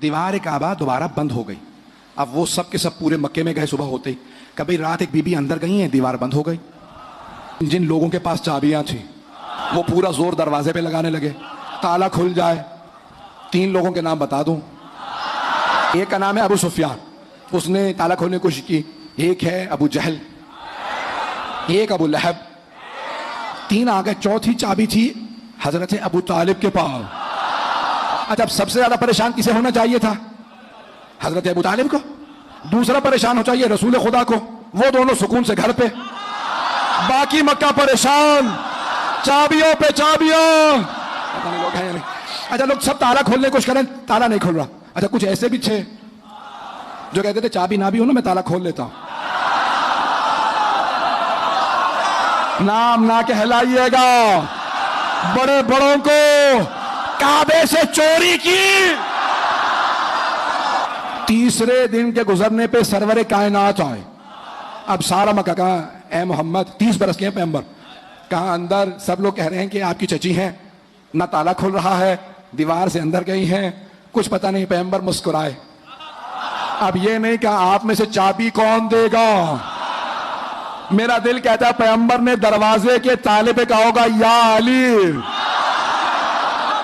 دیوار کعبہ دوبارہ بند ہو گئی. اب وہ سب کے سب پورے مکے میں گئے صبح ہوتے ہی. کبھی رات ایک بی بی اندر گئی ہیں, دیوار بند ہو گئی. جن لوگوں کے پاس چابیاں تھیں وہ پورا زور دروازے پہ لگانے لگے تالا کھل جائے. 3 لوگوں کے نام بتا دوں. ایک کا نام ہے ابو سفیان, اس نے تالا کھولنے کی کوشش کی. ایک ہے ابو جہل, ایک ابو لہب, 3 آ گئے. چوتھی چابی تھی حضرت ابو طالب کے پاس. اچھا, سب سے زیادہ پریشان کسے ہونا چاہیے تھا؟ حضرت ابو طالب کو. دوسرا پریشان ہو چاہیے رسول خدا کو, وہ دونوں سکون سے گھر پہ. باقی مکہ پریشان, چابیوں پہ چابیاں. اچھا, لوگ سب تالا کھولنے کی کوشش کریں, تالا نہیں کھل رہا. اچھا, کچھ ایسے بھی تھے جو کہتے تھے چابی نہ بھی ہو نا میں تالا کھول لیتا ہوں. نام نہ کہلائیے گا, بڑے بڑوں کو کعبے سے چوری کی. تیسرے دن کے گزرنے پہ سرور کائنات آئے. اب سارا مکہ کہا اے محمد 30 برس کے ہیں پیغمبر, کہاں اندر سب لوگ کہہ رہے ہیں کہ آپ کی چچی ہیں, نہ تالا کھل رہا ہے, دیوار سے اندر گئی ہیں, کچھ پتہ نہیں. پیغمبر مسکرائے. اب یہ نہیں کہا آپ میں سے چابی کون دے گا. میرا دل کہتا ہے پیغمبر نے دروازے کے تالے پہ کہا ہوگا یا علی.